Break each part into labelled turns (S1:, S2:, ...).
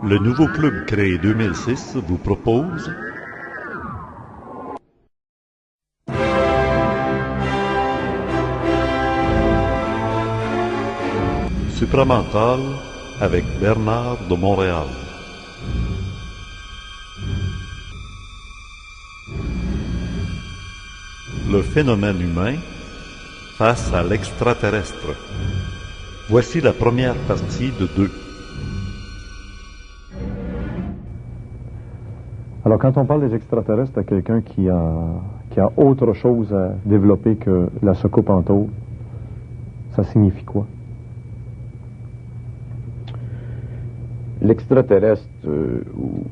S1: Le nouveau club créé 2006 vous propose Supramental avec Bernard de Montréal. Le phénomène humain face à l'extraterrestre. Voici la première partie de 2.
S2: Alors, quand on parle des extraterrestres à quelqu'un qui a autre chose à développer que la soucoupe en tôle, ça signifie quoi?
S3: L'extraterrestre, ou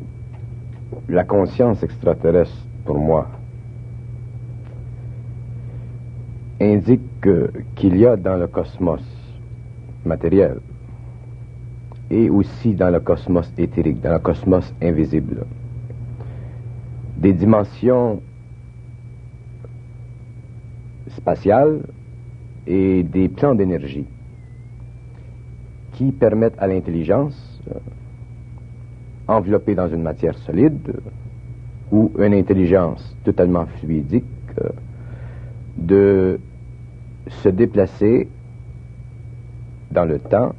S3: la conscience extraterrestre, pour moi, indique qu'il y a dans le cosmos matériel et aussi dans le cosmos éthérique, dans le cosmos invisible, des dimensions spatiales et des plans d'énergie qui permettent à l'intelligence, enveloppée dans une matière solide, ou une intelligence totalement fluidique, de se déplacer dans le temps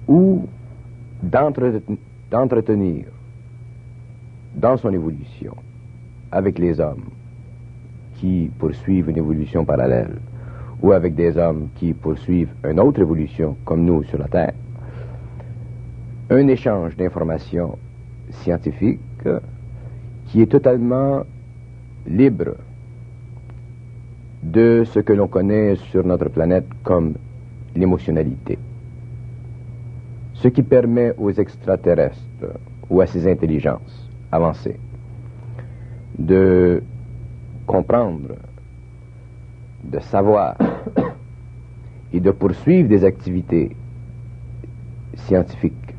S3: ou d'entretenir dans son évolution avec les hommes qui poursuivent une évolution parallèle ou avec des hommes qui poursuivent une autre évolution comme nous sur la Terre, un échange d'informations scientifiques qui est totalement libre de ce que l'on connaît sur notre planète comme l'émotionnalité. Ce qui permet aux extraterrestres ou à ces intelligences avancées de comprendre, de savoir et de poursuivre des activités scientifiques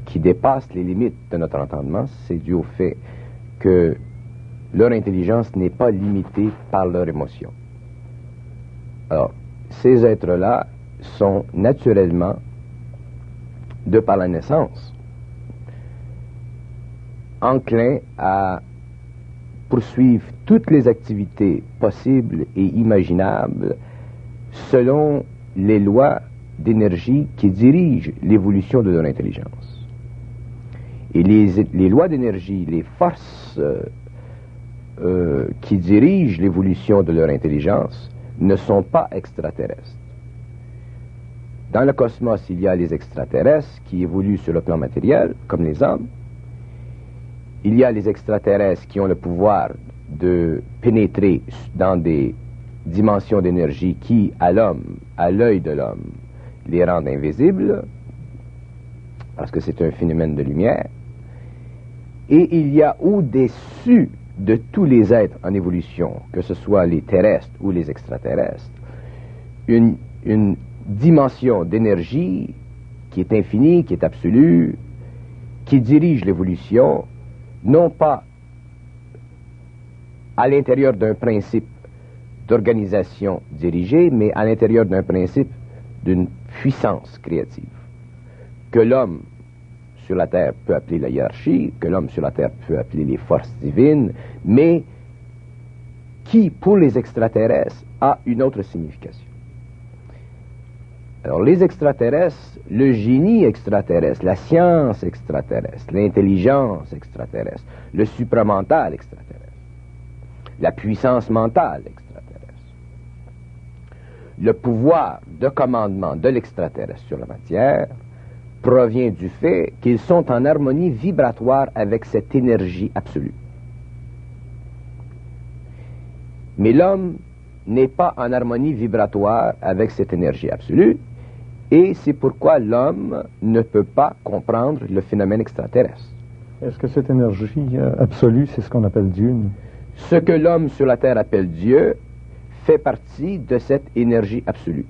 S3: qui dépassent les limites de notre entendement, c'est dû au fait que leur intelligence n'est pas limitée par leurs émotions. Alors, ces êtres-là sont naturellement, de par la naissance, enclins à poursuivre toutes les activités possibles et imaginables selon les lois d'énergie qui dirigent l'évolution de leur intelligence. Et les lois d'énergie, les forces qui dirigent l'évolution de leur intelligence ne sont pas extraterrestres. Dans le cosmos, il y a les extraterrestres qui évoluent sur le plan matériel, comme les hommes. Il y a les extraterrestres qui ont le pouvoir de pénétrer dans des dimensions d'énergie qui, à l'homme, à l'œil de l'homme, les rendent invisibles, parce que c'est un phénomène de lumière. Et il y a au-dessus de tous les êtres en évolution, que ce soit les terrestres ou les extraterrestres, une dimension d'énergie qui est infinie, qui est absolue, qui dirige l'évolution, non pas à l'intérieur d'un principe d'organisation dirigée, mais à l'intérieur d'un principe d'une puissance créative, que l'homme sur la Terre peut appeler la hiérarchie, que l'homme sur la Terre peut appeler les forces divines, mais qui, pour les extraterrestres, a une autre signification. Alors, les extraterrestres, le génie extraterrestre, la science extraterrestre, l'intelligence extraterrestre, le supramental extraterrestre, la puissance mentale extraterrestre, le pouvoir de commandement de l'extraterrestre sur la matière provient du fait qu'ils sont en harmonie vibratoire avec cette énergie absolue. Mais l'homme n'est pas en harmonie vibratoire avec cette énergie absolue, et c'est pourquoi l'homme ne peut pas comprendre le phénomène extraterrestre.
S2: Est-ce que cette énergie absolue, c'est ce qu'on appelle Dieu?
S3: Ce que l'homme sur la Terre appelle Dieu fait partie de cette énergie absolue.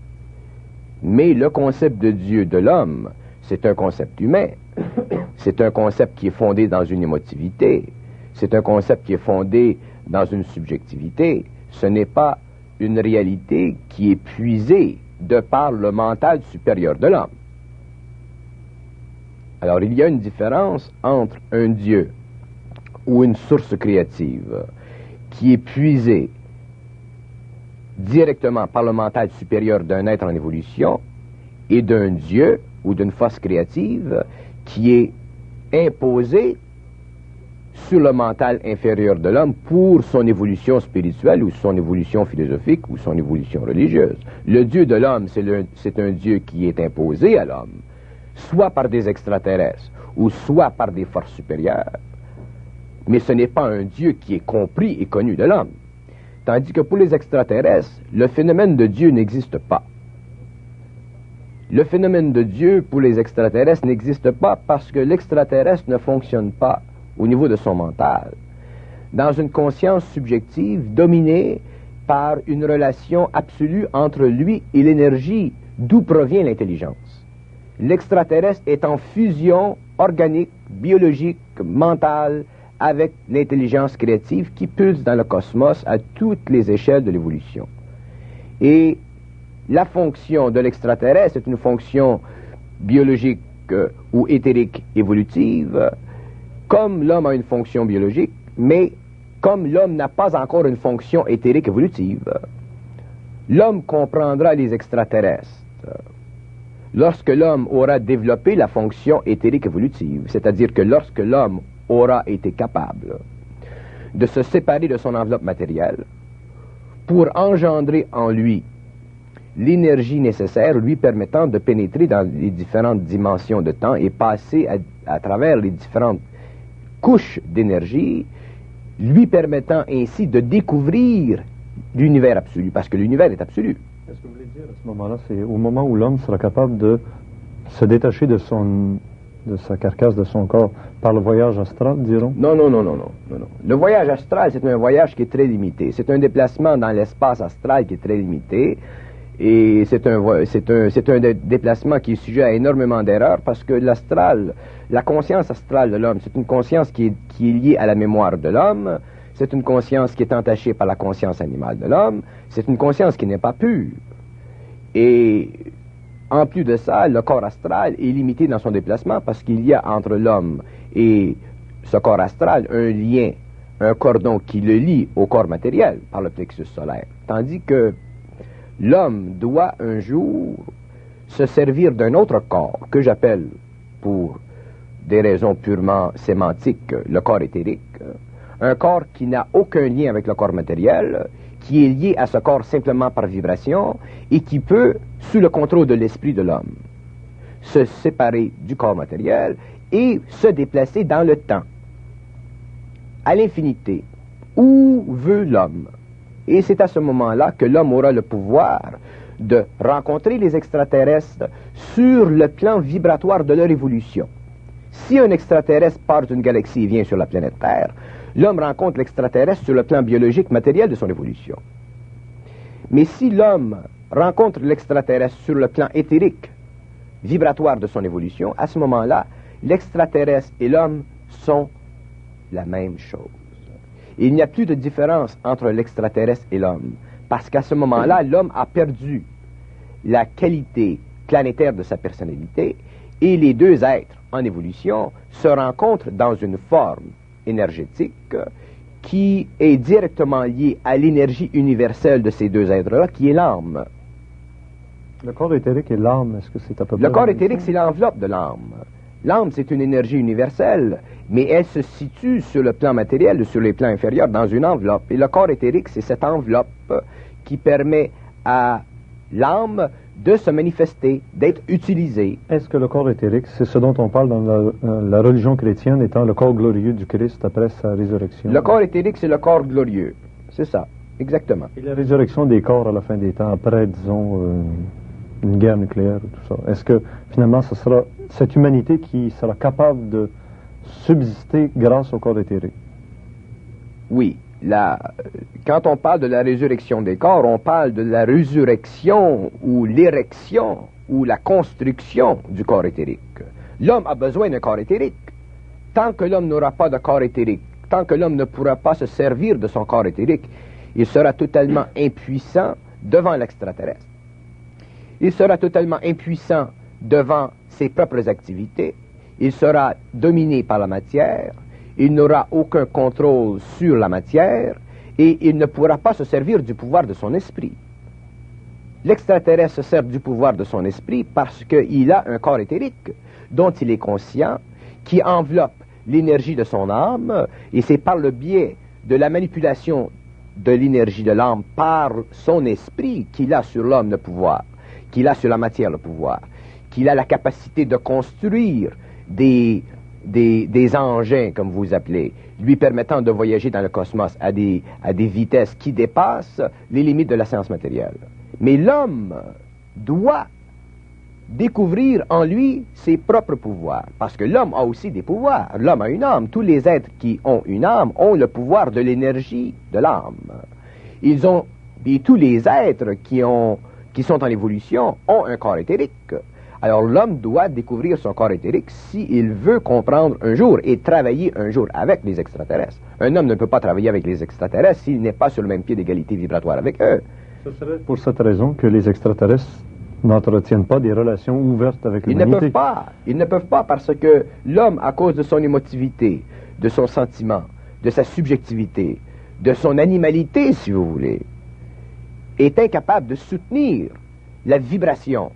S3: Mais le concept de Dieu de l'homme, c'est un concept humain. C'est un concept qui est fondé dans une émotivité. C'est un concept qui est fondé dans une subjectivité. Ce n'est pas une réalité qui est puisée de par le mental supérieur de l'homme. Alors, il y a une différence entre un Dieu ou une source créative qui est puisée directement par le mental supérieur d'un être en évolution et d'un Dieu ou d'une force créative qui est imposée sur le mental inférieur de l'homme pour son évolution spirituelle ou son évolution philosophique ou son évolution religieuse. Le Dieu de l'homme, c'est un Dieu qui est imposé à l'homme, soit par des extraterrestres ou soit par des forces supérieures, mais ce n'est pas un Dieu qui est compris et connu de l'homme. Tandis que pour les extraterrestres, le phénomène de Dieu n'existe pas. Le phénomène de Dieu pour les extraterrestres n'existe pas parce que l'extraterrestre ne fonctionne pas au niveau de son mental, dans une conscience subjective dominée par une relation absolue entre lui et l'énergie d'où provient l'intelligence. L'extraterrestre est en fusion organique, biologique, mentale avec l'intelligence créative qui pulse dans le cosmos à toutes les échelles de l'évolution. Et la fonction de l'extraterrestre est une fonction biologique ou éthérique évolutive, comme l'homme a une fonction biologique, mais comme l'homme n'a pas encore une fonction éthérique évolutive. L'homme comprendra les extraterrestres lorsque l'homme aura développé la fonction éthérique évolutive, c'est-à-dire que lorsque l'homme aura été capable de se séparer de son enveloppe matérielle pour engendrer en lui l'énergie nécessaire lui permettant de pénétrer dans les différentes dimensions de temps et passer à travers les différentes couches d'énergie, lui permettant ainsi de découvrir l'univers absolu, parce que l'univers est absolu.
S2: Est-ce que vous voulez dire à ce moment-là, c'est au moment où l'homme sera capable de se détacher de sa carcasse, de son corps, par le voyage astral, dirons?
S3: Non. Le voyage astral, c'est un voyage qui est très limité. C'est un déplacement dans l'espace astral qui est très limité. Et c'est un déplacement qui est sujet à énormément d'erreurs parce que l'astral, la conscience astrale de l'homme, c'est une conscience qui est liée à la mémoire de l'homme, c'est une conscience qui est entachée par la conscience animale de l'homme, c'est une conscience qui n'est pas pure. Et en plus de ça, le corps astral est limité dans son déplacement parce qu'il y a entre l'homme et ce corps astral un lien, un cordon qui le lie au corps matériel par le plexus solaire. Tandis que l'homme doit un jour se servir d'un autre corps que j'appelle, pour des raisons purement sémantiques, le corps éthérique, un corps qui n'a aucun lien avec le corps matériel, qui est lié à ce corps simplement par vibration et qui peut, sous le contrôle de l'esprit de l'homme, se séparer du corps matériel et se déplacer dans le temps, à l'infinité, où veut l'homme. Et c'est à ce moment-là que l'homme aura le pouvoir de rencontrer les extraterrestres sur le plan vibratoire de leur évolution. Si un extraterrestre part d'une galaxie et vient sur la planète Terre, l'homme rencontre l'extraterrestre sur le plan biologique matériel de son évolution. Mais si l'homme rencontre l'extraterrestre sur le plan éthérique, vibratoire de son évolution, à ce moment-là, l'extraterrestre et l'homme sont la même chose. Il n'y a plus de différence entre l'extraterrestre et l'homme, parce qu'à ce moment-là, l'homme a perdu la qualité planétaire de sa personnalité, et les deux êtres en évolution se rencontrent dans une forme énergétique qui est directement liée à l'énergie universelle de ces deux êtres-là, qui est l'âme.
S2: Le corps éthérique et l'âme, est-ce que c'est à peu près...
S3: Le corps éthérique, c'est l'enveloppe de l'âme. L'âme, c'est une énergie universelle, mais elle se situe sur le plan matériel ou sur les plans inférieurs dans une enveloppe. Et le corps éthérique, c'est cette enveloppe qui permet à l'âme de se manifester, d'être utilisée.
S2: Est-ce que le corps éthérique, c'est ce dont on parle dans la religion chrétienne étant le corps glorieux du Christ après sa résurrection?
S3: Le corps éthérique, c'est le corps glorieux. C'est ça, exactement.
S2: Et la résurrection des corps à la fin des temps, après, disons, une guerre nucléaire ou tout ça. Est-ce que, finalement, ce sera cette humanité qui sera capable de subsister grâce au corps éthérique?
S3: Oui. Quand on parle de la résurrection des corps, on parle de la résurrection ou l'érection ou la construction du corps éthérique. L'homme a besoin d'un corps éthérique. Tant que l'homme n'aura pas de corps éthérique, tant que l'homme ne pourra pas se servir de son corps éthérique, il sera totalement impuissant devant l'extraterrestre. Il sera totalement impuissant devant ses propres activités. il sera dominé par la matière, il n'aura aucun contrôle sur la matière, et il ne pourra pas se servir du pouvoir de son esprit. L'extraterrestre se sert du pouvoir de son esprit parce qu'il a un corps éthérique dont il est conscient, qui enveloppe l'énergie de son âme, et c'est par le biais de la manipulation de l'énergie de l'âme par son esprit qu'il a sur l'homme le pouvoir, qu'il a sur la matière le pouvoir, qu'il a la capacité de construire des engins, comme vous appelez, lui permettant de voyager dans le cosmos à des vitesses qui dépassent les limites de la science matérielle. Mais l'homme doit découvrir en lui ses propres pouvoirs, parce que l'homme a aussi des pouvoirs. L'homme a une âme. Tous les êtres qui ont une âme ont le pouvoir de l'énergie de l'âme. Et tous les êtres qui sont en évolution ont un corps éthérique. Alors l'homme doit découvrir son corps éthérique s'il veut comprendre un jour et travailler un jour avec les extraterrestres. Un homme ne peut pas travailler avec les extraterrestres s'il n'est pas sur le même pied d'égalité vibratoire avec eux. Ce
S2: serait pour cette raison que les extraterrestres n'entretiennent pas des relations ouvertes avec l'humanité.
S3: Ils ne peuvent pas parce que l'homme, à cause de son émotivité, de son sentiment, de sa subjectivité, de son animalité, si vous voulez, est incapable de soutenir la vibration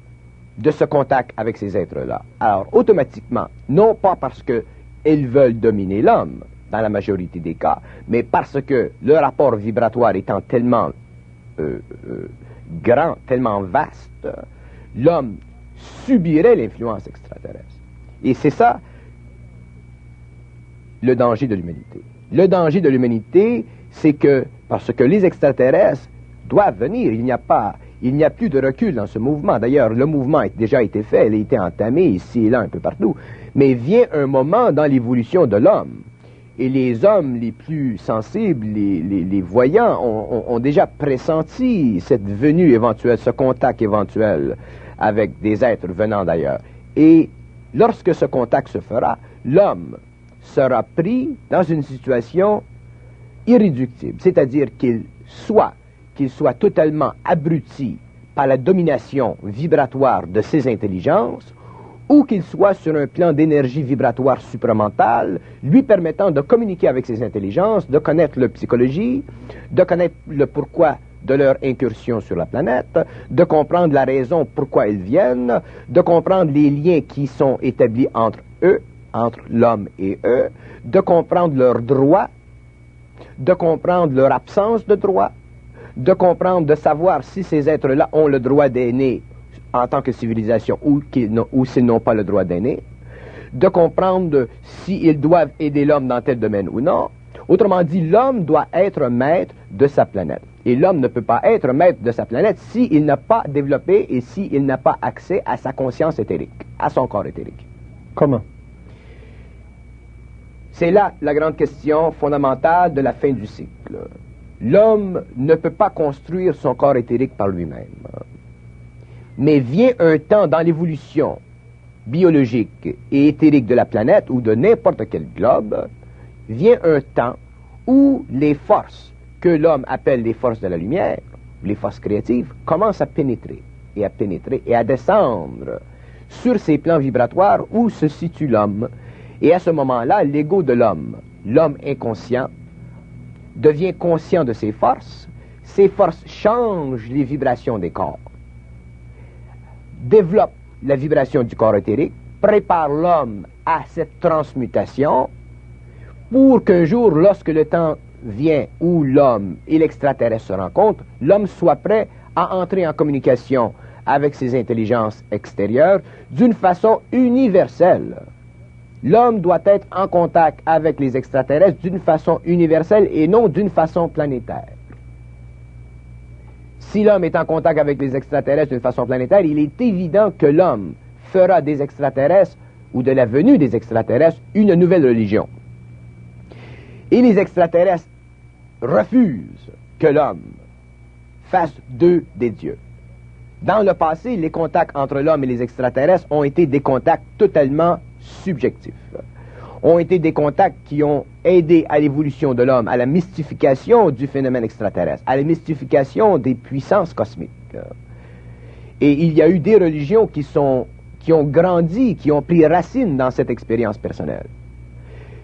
S3: de ce contact avec ces êtres-là. Alors, automatiquement, non pas parce qu'ils veulent dominer l'homme, dans la majorité des cas, mais parce que le rapport vibratoire étant tellement grand, tellement vaste, l'homme subirait l'influence extraterrestre. Et c'est ça le danger de l'humanité. Le danger de l'humanité, c'est que, parce que les extraterrestres doivent venir, il n'y a plus de recul dans ce mouvement. D'ailleurs, le mouvement a déjà été fait, il a été entamé ici et là, un peu partout. Mais vient un moment dans l'évolution de l'homme, et les hommes les plus sensibles, les voyants, ont déjà pressenti cette venue éventuelle, ce contact éventuel avec des êtres venant d'ailleurs. Et lorsque ce contact se fera, l'homme sera pris dans une situation irréductible, c'est-à-dire qu'il soit totalement abruti par la domination vibratoire de ses intelligences, ou qu'il soit sur un plan d'énergie vibratoire supramentale, lui permettant de communiquer avec ses intelligences, de connaître leur psychologie, de connaître le pourquoi de leur incursion sur la planète, de comprendre la raison pourquoi ils viennent, de comprendre les liens qui sont établis entre eux, entre l'homme et eux, de comprendre leurs droits, de comprendre leur absence de droits, de comprendre, de savoir si ces êtres-là ont le droit d'aimer en tant que civilisation ou s'ils n'ont pas le droit d'aimer, de comprendre s'ils doivent aider l'homme dans tel domaine ou non. Autrement dit, l'homme doit être maître de sa planète. Et l'homme ne peut pas être maître de sa planète s'il n'a pas développé et s'il n'a pas accès à sa conscience éthérique, à son corps éthérique.
S2: Comment?
S3: C'est là la grande question fondamentale de la fin du cycle. L'homme ne peut pas construire son corps éthérique par lui-même. Mais vient un temps dans l'évolution biologique et éthérique de la planète ou de n'importe quel globe, vient un temps où les forces que l'homme appelle les forces de la lumière, les forces créatives, commencent à pénétrer et à descendre sur ces plans vibratoires où se situe l'homme. Et à ce moment-là, l'ego de l'homme, l'homme inconscient, devient conscient de ses forces changent les vibrations des corps, développe la vibration du corps éthérique, prépare l'homme à cette transmutation pour qu'un jour, lorsque le temps vient où l'homme et l'extraterrestre se rencontrent, l'homme soit prêt à entrer en communication avec ses intelligences extérieures d'une façon universelle. L'homme doit être en contact avec les extraterrestres d'une façon universelle et non d'une façon planétaire. Si l'homme est en contact avec les extraterrestres d'une façon planétaire, il est évident que l'homme fera des extraterrestres ou de la venue des extraterrestres une nouvelle religion. Et les extraterrestres refusent que l'homme fasse d'eux des dieux. Dans le passé, les contacts entre l'homme et les extraterrestres ont été des contacts totalement subjectifs. Ont été des contacts qui ont aidé à l'évolution de l'homme, à la mystification du phénomène extraterrestre, à la mystification des puissances cosmiques. Et il y a eu des religions qui qui ont grandi, qui ont pris racine dans cette expérience personnelle.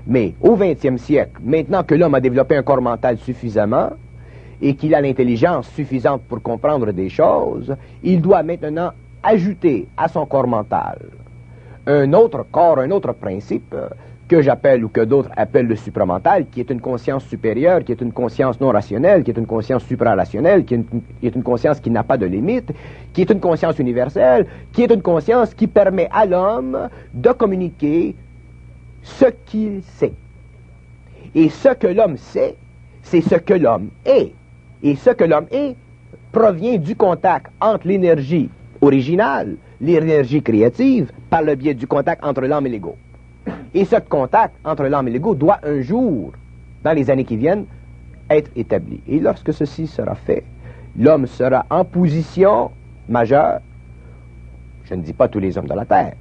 S3: Mais au XXe siècle, maintenant que l'homme a développé un corps mental suffisamment et qu'il a l'intelligence suffisante pour comprendre des choses, il doit maintenant ajouter à son corps mental un autre corps, un autre principe que j'appelle ou que d'autres appellent le supramental, qui est une conscience supérieure, qui est une conscience non rationnelle, qui est une conscience suprarationnelle, qui est une conscience qui n'a pas de limite, qui est une conscience universelle, qui est une conscience qui permet à l'homme de communiquer ce qu'il sait. Et ce que l'homme sait, c'est ce que l'homme est. Et ce que l'homme est provient du contact entre l'énergie originale, l'énergie créative, par le biais du contact entre l'âme et l'ego. Et ce contact entre l'âme et l'ego doit un jour, dans les années qui viennent, être établi. Et lorsque ceci sera fait, l'homme sera en position majeure. Je ne dis pas tous les hommes de la Terre,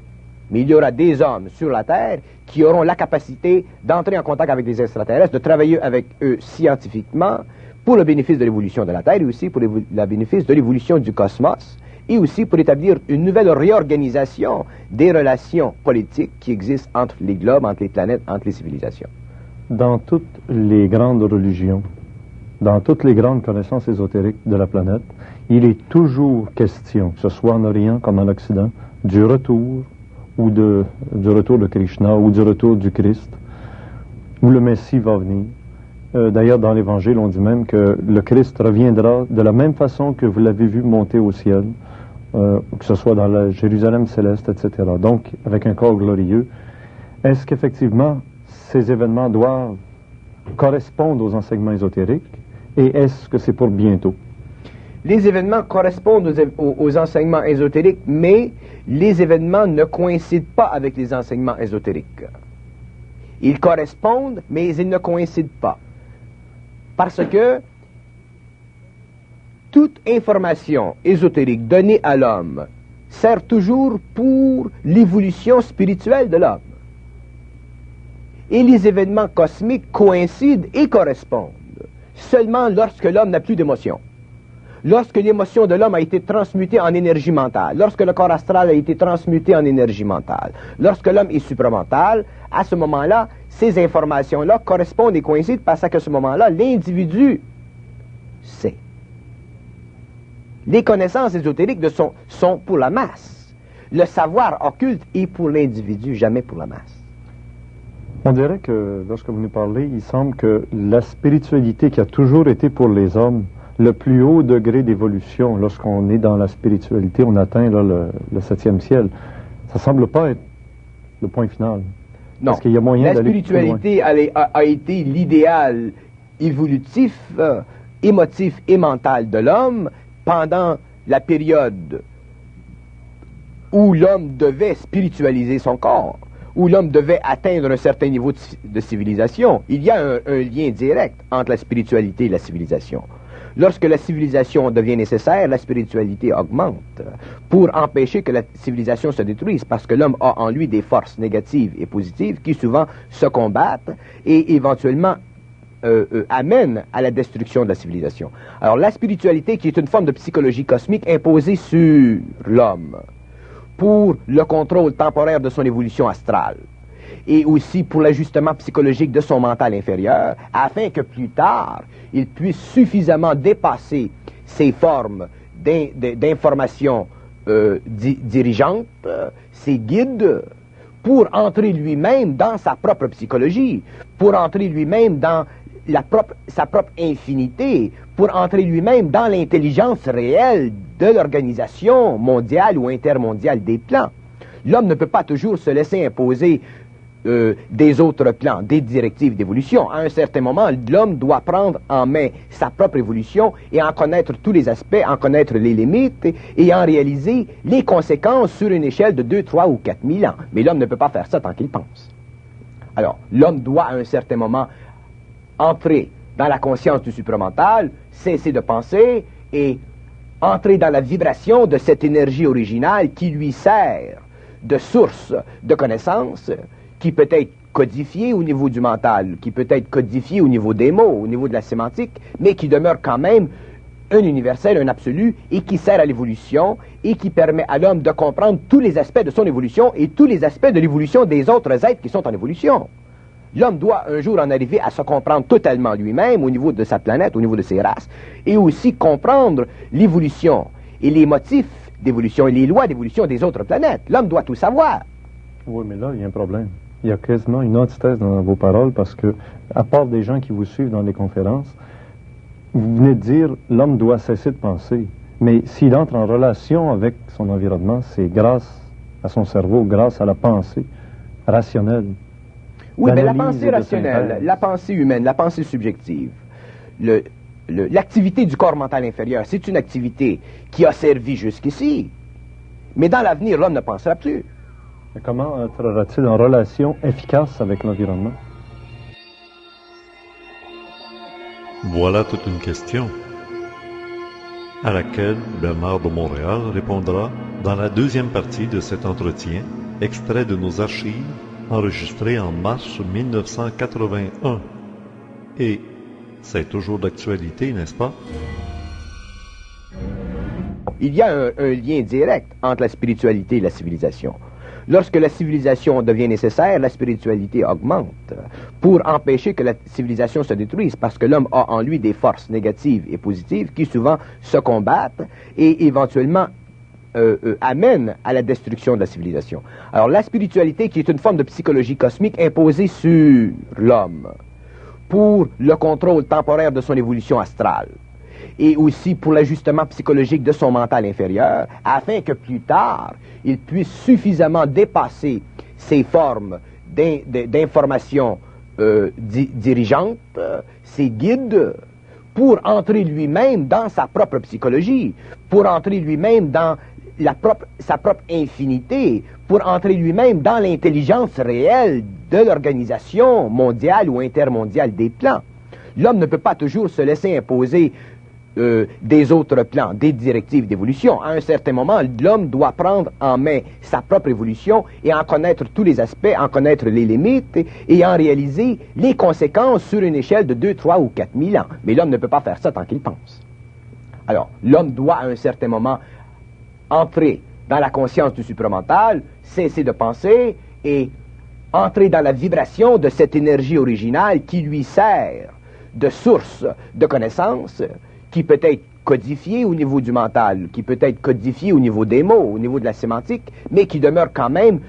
S3: mais il y aura des hommes sur la Terre qui auront la capacité d'entrer en contact avec des extraterrestres, de travailler avec eux scientifiquement pour le bénéfice de l'évolution de la Terre et aussi pour le bénéfice de l'évolution du cosmos, et aussi pour établir une nouvelle réorganisation des relations politiques qui existent entre les globes, entre les planètes, entre les civilisations.
S2: Dans toutes les grandes religions, dans toutes les grandes connaissances ésotériques de la planète, il est toujours question, que ce soit en Orient comme en Occident, du retour du retour de Krishna ou du retour du Christ, où le Messie va venir. D'ailleurs, dans l'Évangile, on dit même que le Christ reviendra de la même façon que vous l'avez vu monter au ciel, que ce soit dans la Jérusalem céleste, etc. Donc, avec un corps glorieux. Est-ce qu'effectivement, ces événements doivent correspondre aux enseignements ésotériques et est-ce que c'est pour bientôt?
S3: Les événements correspondent aux enseignements ésotériques, mais les événements ne coïncident pas avec les enseignements ésotériques. Ils correspondent, mais ils ne coïncident pas. Parce que toute information ésotérique donnée à l'homme sert toujours pour l'évolution spirituelle de l'homme. Et les événements cosmiques coïncident et correspondent seulement lorsque l'homme n'a plus d'émotion. Lorsque l'émotion de l'homme a été transmutée en énergie mentale, lorsque le corps astral a été transmuté en énergie mentale, lorsque l'homme est supramental, à ce moment-là, ces informations-là correspondent et coïncident parce qu'à ce moment-là, l'individu sait. Les connaissances ésotériques sont pour la masse. Le savoir occulte est pour l'individu, jamais pour la masse.
S2: On dirait que, lorsque vous nous parlez, il semble que la spiritualité qui a toujours été pour les hommes, le plus haut degré d'évolution, lorsqu'on est dans la spiritualité, on atteint là, le 7e ciel. Ça ne semble pas être le point final.
S3: Non.
S2: Parce qu'il y a moyen
S3: la
S2: d'aller
S3: spiritualité a été l'idéal évolutif, émotif et mental de l'homme pendant la période où l'homme devait spiritualiser son corps, où l'homme devait atteindre un certain niveau de civilisation. Il y a un lien direct entre la spiritualité et la civilisation. Lorsque la civilisation devient nécessaire, la spiritualité augmente pour empêcher que la civilisation se détruise, parce que l'homme a en lui des forces négatives et positives qui souvent se combattent et éventuellement amènent à la destruction de la civilisation. Alors la spiritualité, qui est une forme de psychologie cosmique imposée sur l'homme pour le contrôle temporaire de son évolution astrale, et aussi pour l'ajustement psychologique de son mental inférieur, afin que plus tard, il puisse suffisamment dépasser ces formes d'information dirigeantes, ces guides, pour entrer lui-même dans sa propre psychologie, pour entrer lui-même dans sa propre infinité, pour entrer lui-même dans l'intelligence réelle de l'organisation mondiale ou intermondiale des plans. L'homme ne peut pas toujours se laisser imposer des autres plans, des directives d'évolution. À un certain moment, l'homme doit prendre en main sa propre évolution et en connaître tous les aspects, en connaître les limites et en réaliser les conséquences sur une échelle de 2, 3 ou 4 000 ans. Mais l'homme ne peut pas faire ça tant qu'il pense. Alors, l'homme doit à un certain moment entrer dans la conscience du supramental, cesser de penser et entrer dans la vibration de cette énergie originale qui lui sert de source de connaissances, qui peut être codifié au niveau du mental, qui peut être codifié au niveau des mots, au niveau de la sémantique, mais qui demeure quand même un universel, un absolu, et qui sert à l'évolution, et qui permet à l'homme de comprendre tous les aspects de son évolution et tous les aspects de l'évolution des autres êtres qui sont en évolution. L'homme doit un jour en arriver à se comprendre totalement lui-même au niveau de sa planète, au niveau de ses races, et aussi comprendre l'évolution et les motifs d'évolution et les lois d'évolution des autres planètes. L'homme doit tout savoir.
S2: Oui, mais là, il y a un problème. Il y a quasiment une antithèse dans vos paroles parce que, à part des gens qui vous suivent dans les conférences, vous venez de dire l'homme doit cesser de penser. Mais s'il entre en relation avec son environnement, c'est grâce à son cerveau, grâce à la pensée rationnelle.
S3: Oui, mais la pensée rationnelle, la pensée humaine, la pensée subjective, l'activité du corps mental inférieur, c'est une activité qui a servi jusqu'ici. Mais dans l'avenir, l'homme ne pensera plus.
S2: Mais comment entrera-t-il en relation efficace avec l'environnement?
S1: Voilà toute une question à laquelle Bernard de Montréal répondra dans la deuxième partie de cet entretien, extrait de nos archives enregistré en mars 1981. Et c'est toujours d'actualité, n'est-ce pas?
S3: Il y a un lien direct entre la spiritualité et la civilisation. Lorsque la civilisation devient nécessaire, la spiritualité augmente pour empêcher que la civilisation se détruise, parce que l'homme a en lui des forces négatives et positives qui souvent se combattent et éventuellement amènent à la destruction de la civilisation. Alors la spiritualité, qui est une forme de psychologie cosmique imposée sur l'homme pour le contrôle temporaire de son évolution astrale, et aussi pour l'ajustement psychologique de son mental inférieur, afin que plus tard, il puisse suffisamment dépasser ces formes d'information dirigeantes, ces guides, pour entrer lui-même dans sa propre psychologie, pour entrer lui-même dans sa propre infinité, pour entrer lui-même dans l'intelligence réelle de l'organisation mondiale ou intermondiale des plans. L'homme ne peut pas toujours se laisser imposer des autres plans, des directives d'évolution. À un certain moment, l'homme doit prendre en main sa propre évolution et en connaître tous les aspects, en connaître les limites et en réaliser les conséquences sur une échelle de 2, 3 ou 4 000 ans. Mais l'homme ne peut pas faire ça tant qu'il pense. Alors, l'homme doit à un certain moment entrer dans la conscience du supramental, cesser de penser et entrer dans la vibration de cette énergie originale qui lui sert de source de connaissances, qui peut être codifié au niveau du mental, qui peut être codifié au niveau des mots, au niveau de la sémantique, mais qui demeure quand même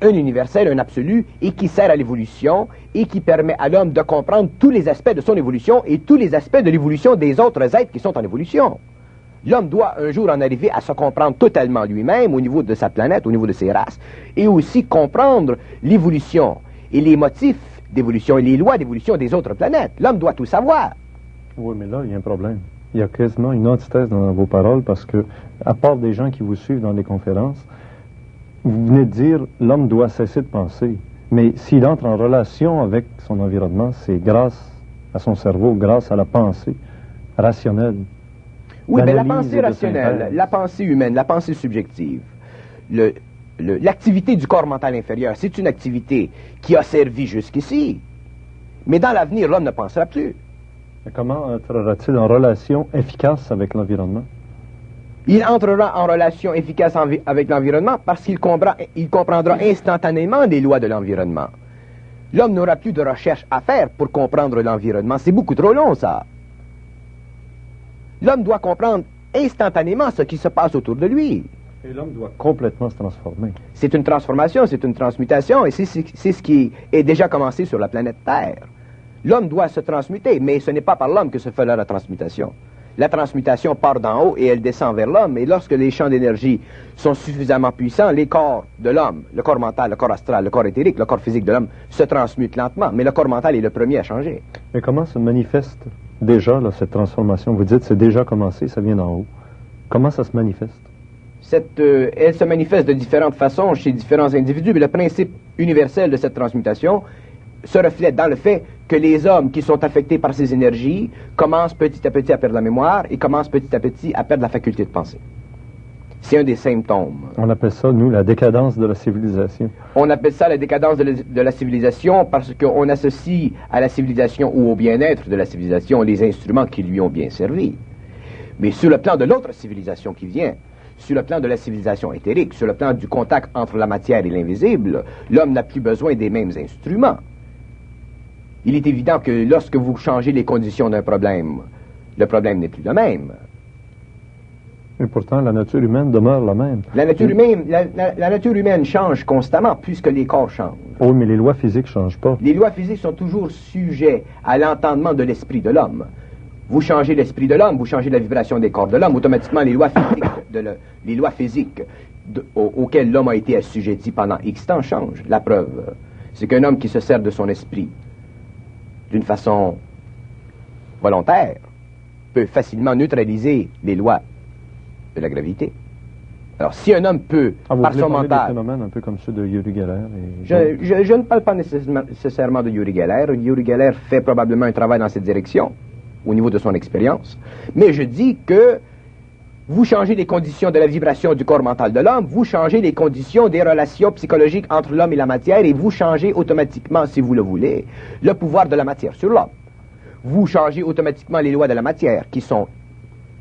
S3: un universel, un absolu, et qui sert à l'évolution, et qui permet à l'homme de comprendre tous les aspects de son évolution et tous les aspects de l'évolution des autres êtres qui sont en évolution. L'homme doit un jour en arriver à se comprendre totalement lui-même au niveau de sa planète, au niveau de ses races, et aussi comprendre l'évolution et les motifs d'évolution et les lois d'évolution des autres planètes. L'homme doit tout savoir.
S2: Oui, mais là, il y a un problème. Il y a quasiment une antithèse dans vos paroles parce que, à part des gens qui vous suivent dans les conférences, vous venez de dire l'homme doit cesser de penser. Mais s'il entre en relation avec son environnement, c'est grâce à son cerveau, grâce à la pensée rationnelle.
S3: Oui, mais la pensée rationnelle, la pensée humaine, la pensée subjective, l'activité du corps mental inférieur, c'est une activité qui a servi jusqu'ici. Mais dans l'avenir, l'homme ne pensera plus.
S2: Mais comment entrera-t-il en relation efficace avec l'environnement?
S3: Il entrera en relation efficace avec l'environnement parce qu'il comprendra instantanément les lois de l'environnement. L'homme n'aura plus de recherche à faire pour comprendre l'environnement. C'est beaucoup trop long, ça. L'homme doit comprendre instantanément ce qui se passe autour de lui.
S2: Et l'homme doit complètement se transformer.
S3: C'est une transformation, c'est une transmutation, et c'est ce qui est déjà commencé sur la planète Terre. L'homme doit se transmuter, mais ce n'est pas par l'homme que se fait la transmutation. La transmutation part d'en haut et elle descend vers l'homme, et lorsque les champs d'énergie sont suffisamment puissants, les corps de l'homme, le corps mental, le corps astral, le corps éthérique, le corps physique de l'homme, se transmutent lentement, mais le corps mental est le premier à changer.
S2: Mais comment se manifeste déjà là, cette transformation? Vous dites c'est déjà commencé, ça vient d'en haut. Comment ça se manifeste?
S3: Elle se manifeste de différentes façons chez différents individus, mais le principe universel de cette transmutation se reflète dans le fait que les hommes qui sont affectés par ces énergies commencent petit à petit à perdre la mémoire et commencent petit à petit à perdre la faculté de penser. C'est un des symptômes.
S2: On appelle ça, nous, la décadence de la civilisation.
S3: On appelle ça la décadence de la civilisation parce qu'on associe à la civilisation ou au bien-être de la civilisation les instruments qui lui ont bien servi. Mais sur le plan de l'autre civilisation qui vient, sur le plan de la civilisation éthérique, sur le plan du contact entre la matière et l'invisible, l'homme n'a plus besoin des mêmes instruments. Il est évident que lorsque vous changez les conditions d'un problème, le problème n'est plus le même.
S2: Et pourtant, la nature humaine demeure la même.
S3: La nature humaine change constamment puisque les corps changent.
S2: Oui, mais les lois physiques ne changent pas.
S3: Les lois physiques sont toujours sujets à l'entendement de l'esprit de l'homme. Vous changez l'esprit de l'homme, vous changez la vibration des corps de l'homme, automatiquement les lois physiques auxquelles l'homme a été assujetti pendant X temps changent. La preuve, c'est qu'un homme qui se sert de son esprit d'une façon volontaire peut facilement neutraliser les lois de la gravité. Alors, si un homme peut, par son mental...
S2: des phénomènes un peu comme ceux de Uri Geller
S3: je ne parle pas nécessairement de Uri Geller. Uri Geller fait probablement un travail dans cette direction, au niveau de son expérience. Mais je dis que vous changez les conditions de la vibration du corps mental de l'homme, vous changez les conditions des relations psychologiques entre l'homme et la matière, et vous changez automatiquement, si vous le voulez, le pouvoir de la matière sur l'homme. Vous changez automatiquement les lois de la matière, qui sont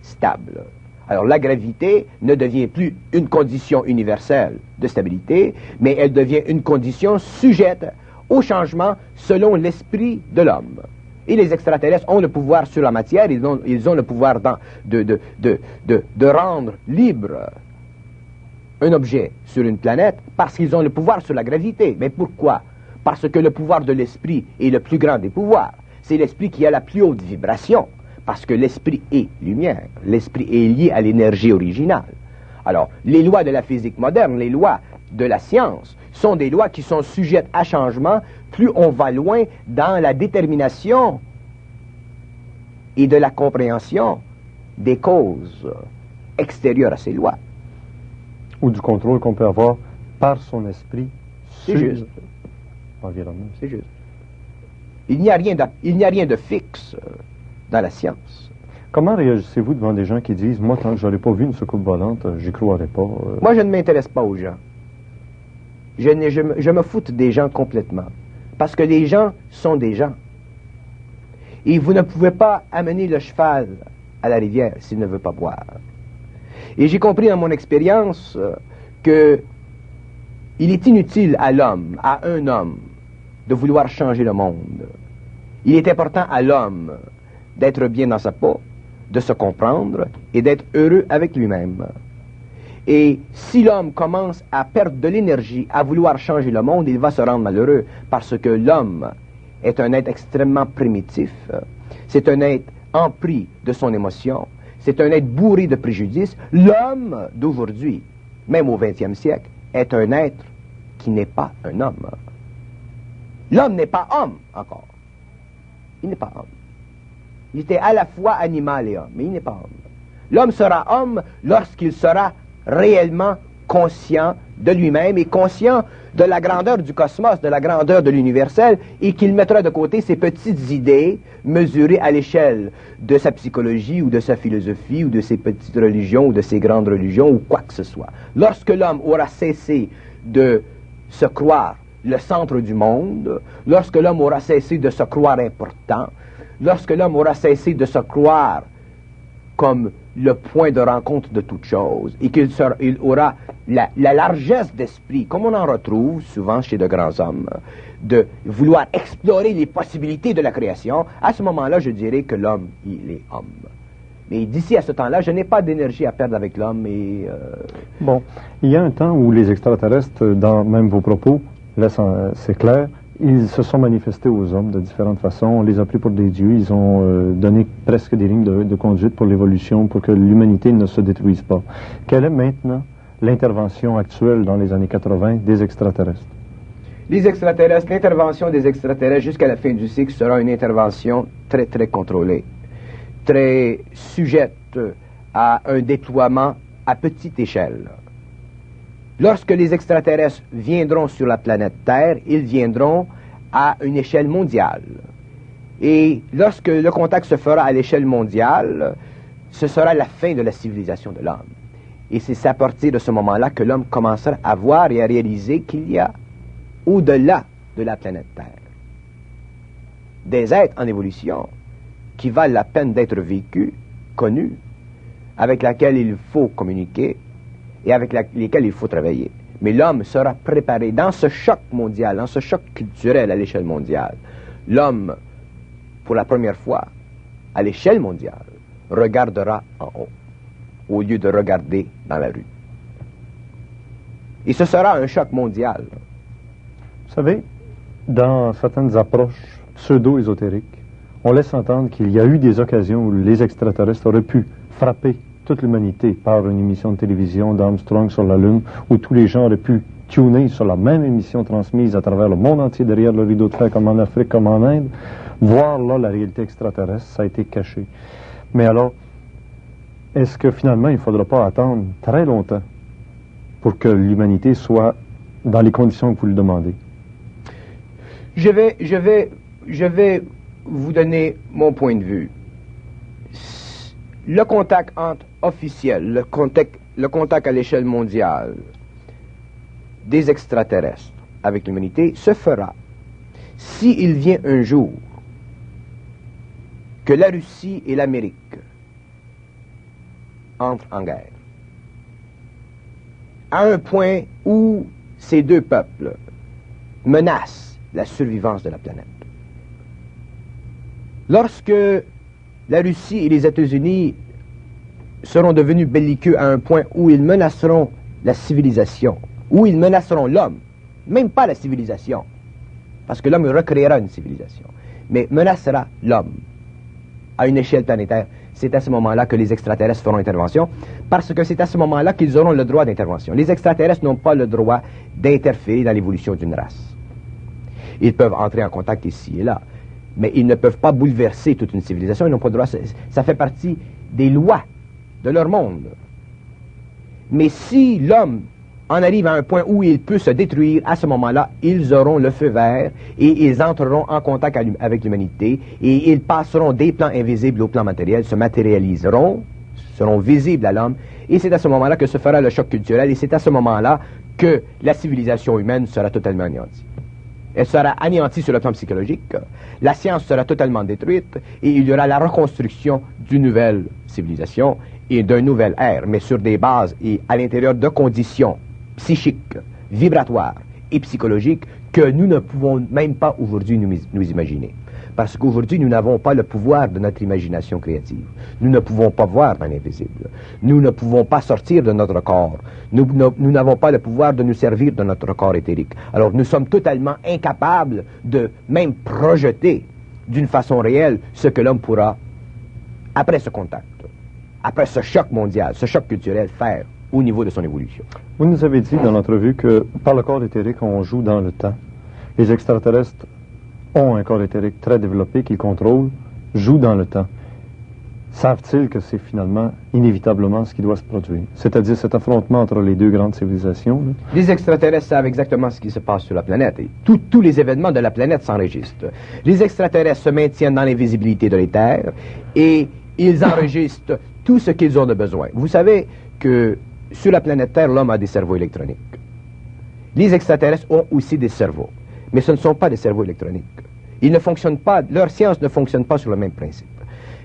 S3: stables. Alors la gravité ne devient plus une condition universelle de stabilité, mais elle devient une condition sujette au changement selon l'esprit de l'homme. Et les extraterrestres ont le pouvoir sur la matière, ils ont le pouvoir de rendre libre un objet sur une planète parce qu'ils ont le pouvoir sur la gravité. Mais pourquoi? Parce que le pouvoir de l'esprit est le plus grand des pouvoirs. C'est l'esprit qui a la plus haute vibration. Parce que l'esprit est lumière, l'esprit est lié à l'énergie originale. Alors, les lois de la physique moderne, les lois de la science, sont des lois qui sont sujettes à changement plus on va loin dans la détermination et de la compréhension des causes extérieures à ces lois.
S2: Ou du contrôle qu'on peut avoir par son esprit sur l'environnement.
S3: C'est juste. Il n'y a rien de fixe dans la science.
S2: Comment réagissez-vous devant des gens qui disent « Moi, tant que je n'aurais pas vu une soucoupe volante, j'y croirais pas
S3: Moi, je ne m'intéresse pas aux gens. Je me foute des gens complètement. Parce que les gens sont des gens. Et vous ne pouvez pas amener le cheval à la rivière s'il ne veut pas boire. Et j'ai compris dans mon expérience que il est inutile à l'homme, à un homme, de vouloir changer le monde. Il est important à l'homme d'être bien dans sa peau, de se comprendre et d'être heureux avec lui-même. Et si l'homme commence à perdre de l'énergie, à vouloir changer le monde, il va se rendre malheureux parce que l'homme est un être extrêmement primitif. C'est un être empris de son émotion. C'est un être bourré de préjudices. L'homme d'aujourd'hui, même au XXe siècle, est un être qui n'est pas un homme. L'homme n'est pas homme encore. Il n'est pas homme. Il était à la fois animal et homme, mais il n'est pas homme. L'homme sera homme lorsqu'il sera réellement conscient de lui-même et conscient de la grandeur du cosmos, de la grandeur de l'universel, et qu'il mettra de côté ses petites idées mesurées à l'échelle de sa psychologie ou de sa philosophie ou de ses petites religions ou de ses grandes religions ou quoi que ce soit. Lorsque l'homme aura cessé de se croire le centre du monde, lorsque l'homme aura cessé de se croire important, lorsque l'homme aura cessé de se croire comme le point de rencontre de toute chose, et qu'il aura la largesse d'esprit, comme on en retrouve souvent chez de grands hommes, de vouloir explorer les possibilités de la création, à ce moment-là, je dirais que l'homme, il est homme. Mais d'ici à ce temps-là, je n'ai pas d'énergie à perdre avec l'homme et...
S2: Bon, il y a un temps où les extraterrestres, dans même vos propos, là c'est clair, ils se sont manifestés aux hommes de différentes façons. On les a pris pour des dieux. Ils ont donné presque des lignes de conduite pour l'évolution, pour que l'humanité ne se détruise pas. Quelle est maintenant l'intervention actuelle dans les années 80 des extraterrestres?
S3: Les extraterrestres, l'intervention des extraterrestres jusqu'à la fin du cycle sera une intervention très, très contrôlée, très sujette à un déploiement à petite échelle. Lorsque les extraterrestres viendront sur la planète Terre, ils viendront à une échelle mondiale. Et lorsque le contact se fera à l'échelle mondiale, ce sera la fin de la civilisation de l'homme. Et c'est à partir de ce moment-là que l'homme commencera à voir et à réaliser qu'il y a, au-delà de la planète Terre, des êtres en évolution qui valent la peine d'être vécus, connus, avec laquelle il faut communiquer et avec lesquelles il faut travailler. Mais l'homme sera préparé dans ce choc mondial, dans ce choc culturel à l'échelle mondiale. L'homme, pour la première fois, à l'échelle mondiale, regardera en haut, au lieu de regarder dans la rue. Et ce sera un choc mondial.
S2: Vous savez, dans certaines approches pseudo-ésotériques, on laisse entendre qu'il y a eu des occasions où les extraterrestres auraient pu frapper toute l'humanité par une émission de télévision d'Armstrong sur la Lune, où tous les gens auraient pu tuner sur la même émission transmise à travers le monde entier, derrière le rideau de fer, comme en Afrique, comme en Inde. Voir là la réalité extraterrestre, ça a été caché. Mais alors, est-ce que finalement, il ne faudra pas attendre très longtemps pour que l'humanité soit dans les conditions que vous le demandez?
S3: Je vais vous donner mon point de vue. Le contact entre officiel, le contact à l'échelle mondiale des extraterrestres avec l'humanité se fera s'il vient un jour que la Russie et l'Amérique entrent en guerre, à un point où ces deux peuples menacent la survivance de la planète. Lorsque la Russie et les États-Unis seront devenus belliqueux à un point où ils menaceront la civilisation, où ils menaceront l'homme, même pas la civilisation, parce que l'homme recréera une civilisation, mais menacera l'homme à une échelle planétaire, c'est à ce moment-là que les extraterrestres feront intervention, parce que c'est à ce moment-là qu'ils auront le droit d'intervention. Les extraterrestres n'ont pas le droit d'interférer dans l'évolution d'une race. Ils peuvent entrer en contact ici et là, mais ils ne peuvent pas bouleverser toute une civilisation, ils n'ont pas le droit, ça fait partie des lois de leur monde. Mais si l'homme en arrive à un point où il peut se détruire, à ce moment-là, ils auront le feu vert et ils entreront en contact avec l'humanité et ils passeront des plans invisibles au plan matériel, se matérialiseront, seront visibles à l'homme, et c'est à ce moment-là que se fera le choc culturel et c'est à ce moment-là que la civilisation humaine sera totalement anéantie. Elle sera anéantie sur le plan psychologique, la science sera totalement détruite et il y aura la reconstruction d'une nouvelle civilisation et d'un nouvel ère, mais sur des bases et à l'intérieur de conditions psychiques, vibratoires et psychologiques que nous ne pouvons même pas aujourd'hui nous imaginer. Parce qu'aujourd'hui, nous n'avons pas le pouvoir de notre imagination créative. Nous ne pouvons pas voir dans l'invisible. Nous ne pouvons pas sortir de notre corps. Nous n'avons pas le pouvoir de nous servir de notre corps éthérique. Alors, nous sommes totalement incapables de même projeter d'une façon réelle ce que l'homme pourra, après ce contact, après ce choc mondial, ce choc culturel, faire au niveau de son évolution.
S2: Vous nous avez dit dans l'entrevue que par le corps éthérique, on joue dans le temps. Les extraterrestres ont un corps éthérique très développé qu'ils contrôlent, jouent dans le temps. Savent-ils que c'est finalement, inévitablement, ce qui doit se produire? C'est-à-dire cet affrontement entre les deux grandes civilisations? Là?
S3: Les extraterrestres savent exactement ce qui se passe sur la planète et tous les événements de la planète s'enregistrent. Les extraterrestres se maintiennent dans l'invisibilité de l'éther et ils enregistrent tout ce qu'ils ont de besoin. Vous savez que sur la planète Terre, l'homme a des cerveaux électroniques. Les extraterrestres ont aussi des cerveaux, mais ce ne sont pas des cerveaux électroniques. Ils ne fonctionnent pas, leur science ne fonctionne pas sur le même principe.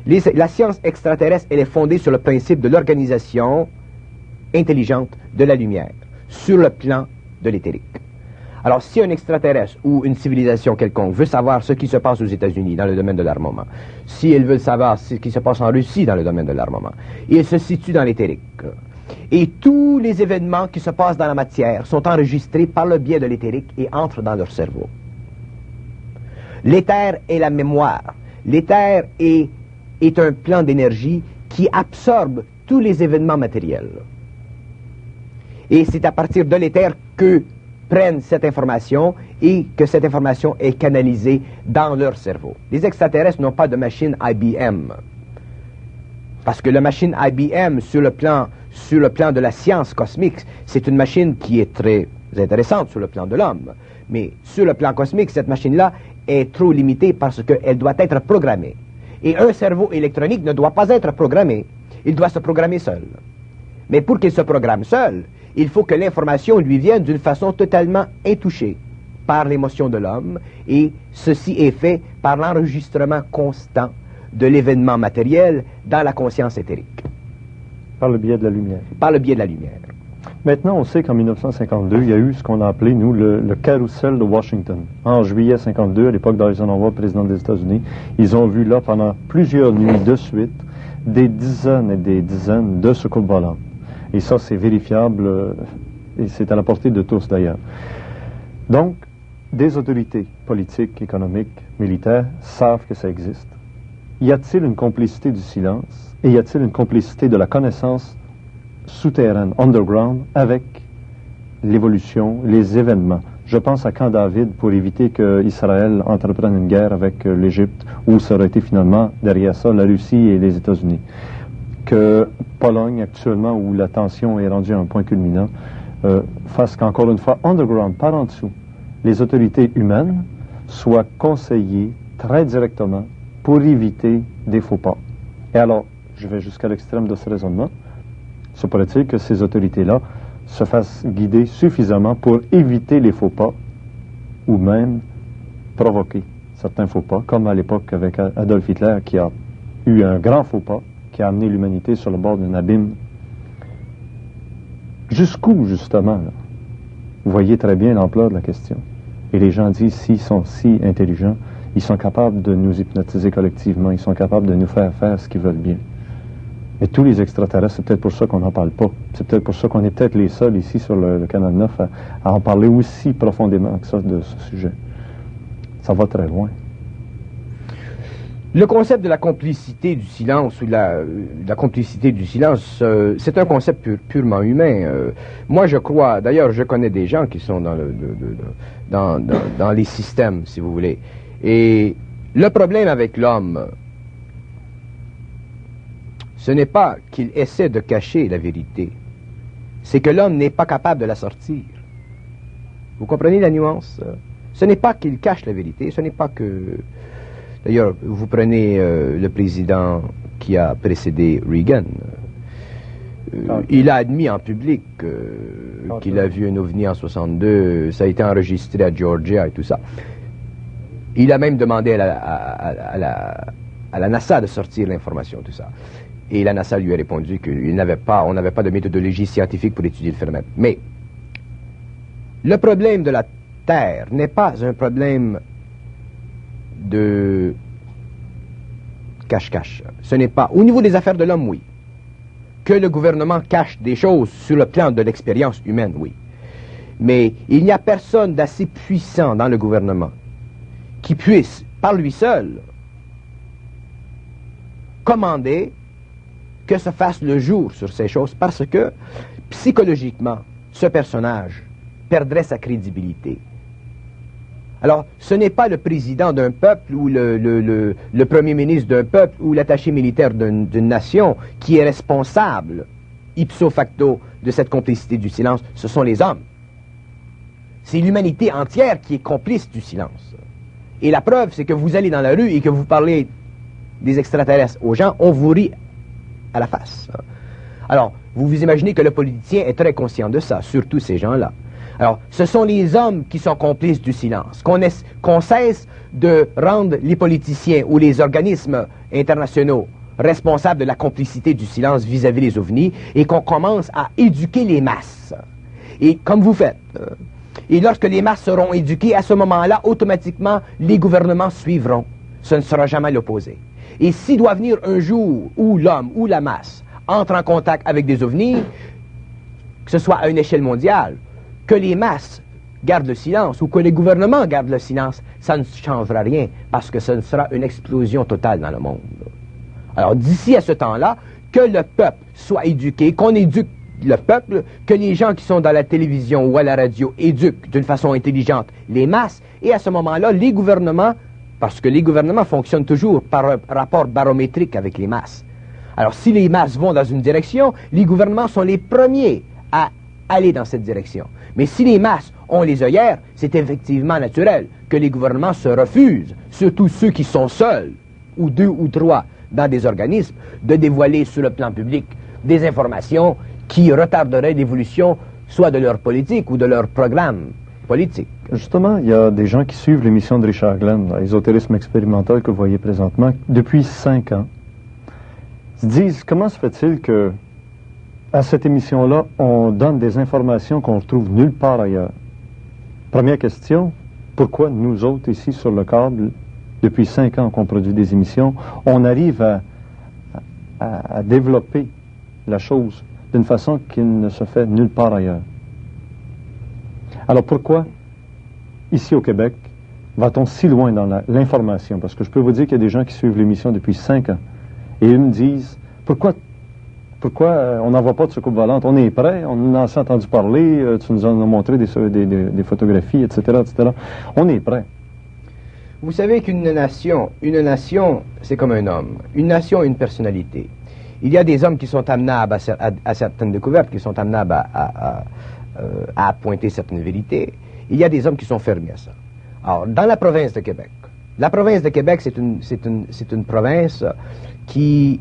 S3: La science extraterrestre, elle est fondée sur le principe de l'organisation intelligente de la lumière, sur le plan de l'éthérique. Alors, si un extraterrestre ou une civilisation quelconque veut savoir ce qui se passe aux États-Unis dans le domaine de l'armement, si elle veut savoir ce qui se passe en Russie dans le domaine de l'armement, il se situe dans l'éthérique. Et tous les événements qui se passent dans la matière sont enregistrés par le biais de l'éthérique et entrent dans leur cerveau. L'éther est la mémoire. L'éther est un plan d'énergie qui absorbe tous les événements matériels. Et c'est à partir de l'éther que prennent cette information et que cette information est canalisée dans leur cerveau. Les extraterrestres n'ont pas de machine IBM. Parce que la machine IBM, sur le plan de la science cosmique, c'est une machine qui est très intéressante sur le plan de l'homme. Mais sur le plan cosmique, cette machine-là est trop limitée parce qu'elle doit être programmée. Et un cerveau électronique ne doit pas être programmé. Il doit se programmer seul. Mais pour qu'il se programme seul, il faut que l'information lui vienne d'une façon totalement intouchée par l'émotion de l'homme. Et ceci est fait par l'enregistrement constant de l'événement matériel dans la conscience éthérique.
S2: Par le biais de la lumière.
S3: Par le biais de la lumière.
S2: Maintenant, on sait qu'en 1952, il y a eu ce qu'on a appelé, nous, le carrousel de Washington. En juillet 52, à l'époque d'Eisenhower, président des États-Unis, ils ont vu là, pendant plusieurs nuits de suite, des dizaines et des dizaines de soucoupes volantes. Et ça, c'est vérifiable, et c'est à la portée de tous, d'ailleurs. Donc, des autorités politiques, économiques, militaires savent que ça existe. Y a-t-il une complicité du silence et y a-t-il une complicité de la connaissance souterraine, underground, avec l'évolution, les événements? Je pense à Camp David pour éviter qu'Israël entreprenne une guerre avec l'Égypte, où ça aurait été finalement, derrière ça, la Russie et les États-Unis. Que Pologne, actuellement, où la tension est rendue à un point culminant, fasse qu'encore une fois, underground, par en dessous, les autorités humaines soient conseillées très directement pour éviter des faux pas. Et alors, je vais jusqu'à l'extrême de ce raisonnement. Se pourrait-il que ces autorités-là se fassent guider suffisamment pour éviter les faux pas ou même provoquer certains faux pas, comme à l'époque avec Adolf Hitler qui a eu un grand faux pas qui a amené l'humanité sur le bord d'un abîme. Jusqu'où, justement, là? Vous voyez très bien l'ampleur de la question. Et les gens disent, s'ils sont si intelligents, ils sont capables de nous hypnotiser collectivement, ils sont capables de nous faire faire ce qu'ils veulent bien. Mais tous les extraterrestres, c'est peut-être pour ça qu'on n'en parle pas. C'est peut-être pour ça qu'on est peut-être les seuls ici sur le Canal 9 à en parler aussi profondément que ça de ce sujet. Ça va très loin.
S3: Le concept de la complicité du silence ou de la complicité du silence, c'est un concept purement humain. Moi, je crois, d'ailleurs, je connais des gens qui sont dans les systèmes, si vous voulez. Et le problème avec l'homme, ce n'est pas qu'il essaie de cacher la vérité, c'est que l'homme n'est pas capable de la sortir. Vous comprenez la nuance? Ce n'est pas qu'il cache la vérité, ce n'est pas que... D'ailleurs, vous prenez le président qui a précédé Reagan. Il a admis en public qu'il a vu un ovni en 62, ça a été enregistré à Georgia et tout ça. Il a même demandé à la NASA de sortir l'information, tout ça. Et la NASA lui a répondu qu'on n'avait pas de méthodologie scientifique pour étudier le phénomène. Mais le problème de la Terre n'est pas un problème de cache-cache. Ce n'est pas, au niveau des affaires de l'homme, oui. Que le gouvernement cache des choses sur le plan de l'expérience humaine, oui. Mais il n'y a personne d'assez puissant dans le gouvernement qui puisse, par lui seul, commander que se fasse le jour sur ces choses, parce que, psychologiquement, ce personnage perdrait sa crédibilité. Alors, ce n'est pas le président d'un peuple ou le premier ministre d'un peuple ou l'attaché militaire d'une nation qui est responsable, ipso facto, de cette complicité du silence. Ce sont les hommes. C'est l'humanité entière qui est complice du silence. Et la preuve, c'est que vous allez dans la rue et que vous parlez des extraterrestres aux gens, on vous rit à la face. Alors, vous vous imaginez que le politicien est très conscient de ça, surtout ces gens-là. Alors, ce sont les hommes qui sont complices du silence. Qu'on cesse de rendre les politiciens ou les organismes internationaux responsables de la complicité du silence vis-à-vis des ovnis et qu'on commence à éduquer les masses. Et comme vous faites. Et lorsque les masses seront éduquées, à ce moment-là, automatiquement, les gouvernements suivront. Ce ne sera jamais l'opposé. Et s'il doit venir un jour où l'homme ou la masse entre en contact avec des ovnis, que ce soit à une échelle mondiale, que les masses gardent le silence ou que les gouvernements gardent le silence, ça ne changera rien parce que ce sera une explosion totale dans le monde. Alors d'ici à ce temps-là, que le peuple soit éduqué, qu'on éduque le peuple, que les gens qui sont dans la télévision ou à la radio éduquent d'une façon intelligente les masses, et à ce moment-là, les gouvernements, parce que les gouvernements fonctionnent toujours par un rapport barométrique avec les masses. Alors si les masses vont dans une direction, les gouvernements sont les premiers à aller dans cette direction. Mais si les masses ont les œillères, c'est effectivement naturel que les gouvernements se refusent, surtout ceux qui sont seuls, ou deux ou trois, dans des organismes, de dévoiler sur le plan public des informations qui retarderaient l'évolution soit de leur politique ou de leur programme politique.
S2: Justement, il y a des gens qui suivent l'émission de Richard Glenn, l'ésotérisme expérimental que vous voyez présentement, depuis 5 ans. Ils se disent, comment se fait-il que À cette émission-là, on donne des informations qu'on retrouve nulle part ailleurs. Première question, pourquoi nous autres ici sur le câble, depuis 5 ans qu'on produit des émissions, on arrive à développer la chose d'une façon qui ne se fait nulle part ailleurs? Alors pourquoi, ici au Québec, va-t-on si loin dans l'information? Parce que je peux vous dire qu'il y a des gens qui suivent l'émission depuis 5 ans et ils me disent, pourquoi on n'envoie pas de soucoupe volante? On est prêt, on en a entendu parler, tu nous en as montré des photographies, etc., etc. On est prêt.
S3: Vous savez qu'une nation, c'est comme un homme. Une nation a une personnalité. Il y a des hommes qui sont amenables à certaines découvertes, qui sont amenables à pointer certaines vérités. Il y a des hommes qui sont fermés à ça. Alors, dans la province de Québec, c'est une province qui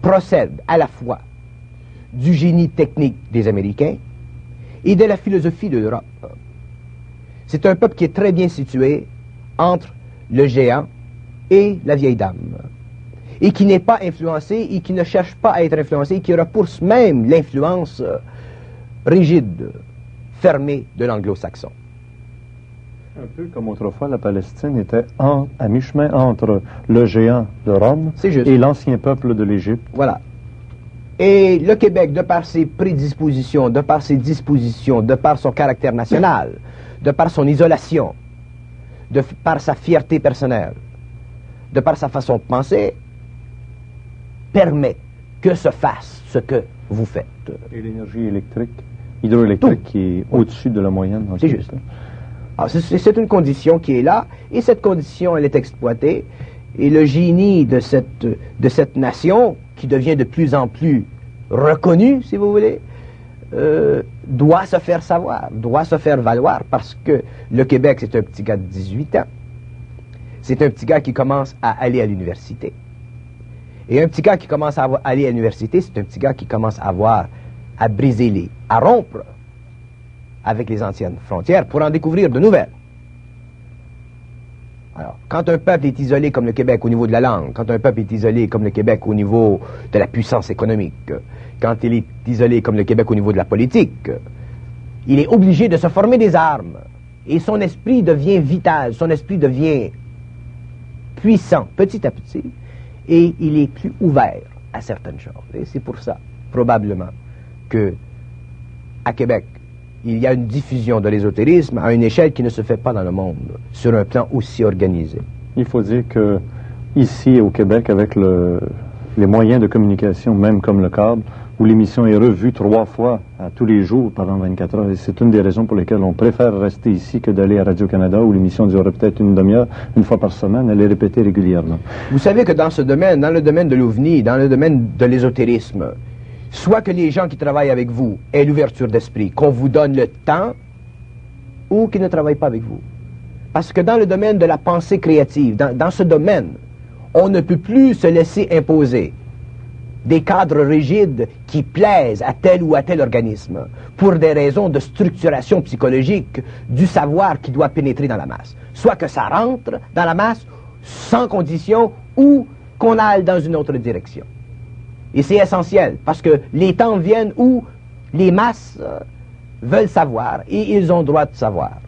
S3: procède à la fois du génie technique des Américains et de la philosophie de l'Europe. C'est un peuple qui est très bien situé entre le géant et la vieille dame, et qui n'est pas influencé, et qui ne cherche pas à être influencé, et qui repousse même l'influence rigide, fermée de l'anglo-saxon.
S2: Un peu comme autrefois, la Palestine était à mi-chemin entre le géant de Rome et l'ancien peuple de l'Égypte.
S3: Voilà. Et le Québec, de par ses prédispositions, de par ses dispositions, de par son caractère national, de par son isolation, de par sa fierté personnelle, de par sa façon de penser, permet que se fasse ce que vous faites.
S2: Et l'énergie hydroélectrique qui est au-dessus de la moyenne.
S3: C'est juste. Alors, c'est une condition qui est là, et cette condition, elle est exploitée, et le génie de cette nation, qui devient de plus en plus reconnue, si vous voulez, doit se faire savoir, doit se faire valoir, parce que le Québec, c'est un petit gars de 18 ans. C'est un petit gars qui commence à aller à l'université. Et un petit gars qui commence à aller à l'université, c'est un petit gars qui commence à à rompre avec les anciennes frontières pour en découvrir de nouvelles. Alors, quand un peuple est isolé comme le Québec au niveau de la langue, quand un peuple est isolé comme le Québec au niveau de la puissance économique, quand il est isolé comme le Québec au niveau de la politique, il est obligé de se former des armes. Et son esprit devient vital, son esprit devient puissant petit à petit, et il est plus ouvert à certaines choses. Et c'est pour ça, probablement, que à Québec, il y a une diffusion de l'ésotérisme à une échelle qui ne se fait pas dans le monde, sur un plan aussi organisé.
S2: Il faut dire que ici au Québec, avec les moyens de communication, même comme le câble, où l'émission est revue 3 fois à tous les jours pendant 24 heures, et c'est une des raisons pour lesquelles on préfère rester ici que d'aller à Radio-Canada, où l'émission durerait peut-être une demi-heure, une fois par semaine, elle est répétée régulièrement.
S3: Vous savez que dans ce domaine, dans le domaine de l'OVNI, dans le domaine de l'ésotérisme, soit que les gens qui travaillent avec vous aient l'ouverture d'esprit, qu'on vous donne le temps, ou qu'ils ne travaillent pas avec vous. Parce que dans le domaine de la pensée créative, dans ce domaine, on ne peut plus se laisser imposer des cadres rigides qui plaisent à tel ou à tel organisme, pour des raisons de structuration psychologique du savoir qui doit pénétrer dans la masse. Soit que ça rentre dans la masse sans condition, ou qu'on aille dans une autre direction. Et c'est essentiel, parce que les temps viennent où les masses veulent savoir, et ils ont droit de savoir.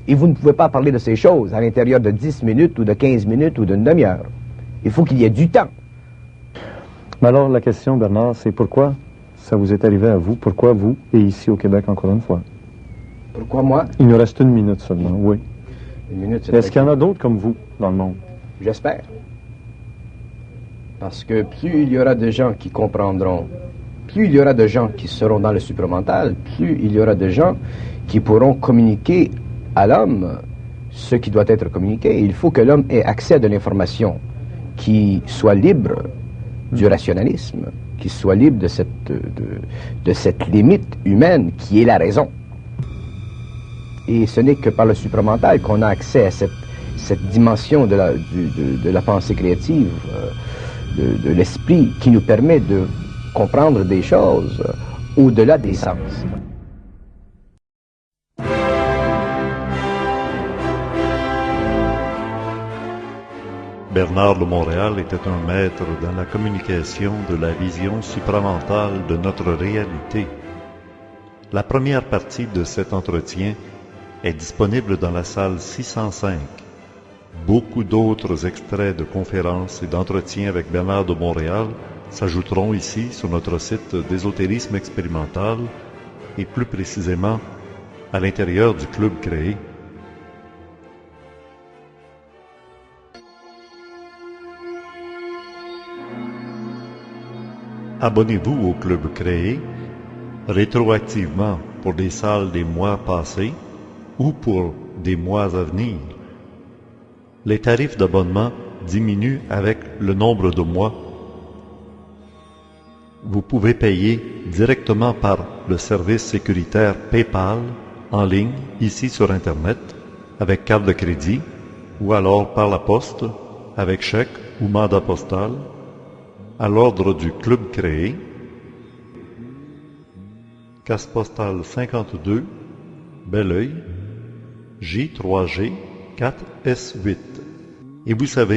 S3: Et vous ne pouvez pas parler de ces choses à l'intérieur de 10 minutes, ou de 15 minutes, ou d'une demi-heure. Il faut qu'il y ait du temps.
S2: Mais alors, la question, Bernard, c'est pourquoi ça vous est arrivé à vous? Pourquoi vous, et ici au Québec, encore une fois?
S3: Pourquoi moi?
S2: Il nous reste 1 minute seulement, oui.
S3: 1 minute, c'est
S2: Est-ce qu'il y en a d'autres comme vous dans le monde?
S3: J'espère. Parce que plus il y aura de gens qui comprendront, plus il y aura de gens qui seront dans le supramental, plus il y aura de gens qui pourront communiquer à l'homme ce qui doit être communiqué. Il faut que l'homme ait accès à de l'information qui soit libre du rationalisme, qui soit libre de cette limite humaine qui est la raison. Et ce n'est que par le supramental qu'on a accès à cette dimension de la pensée créative, de l'esprit, qui nous permet de comprendre des choses au-delà des sens.
S1: Bernard de Montréal était un maître dans la communication de la vision supramentale de notre réalité. La première partie de cet entretien est disponible dans la salle 605. Beaucoup d'autres extraits de conférences et d'entretiens avec Bernard de Montréal s'ajouteront ici sur notre site d'ésotérisme expérimental et plus précisément à l'intérieur du club créé. Abonnez-vous au club créé rétroactivement pour des salles des mois passés ou pour des mois à venir. Les tarifs d'abonnement diminuent avec le nombre de mois. Vous pouvez payer directement par le service sécuritaire PayPal en ligne ici sur Internet avec carte de crédit ou alors par la poste avec chèque ou mandat postal à l'ordre du club créé, case postale 52, Belleuil, J3G 4S8. Et vous savez,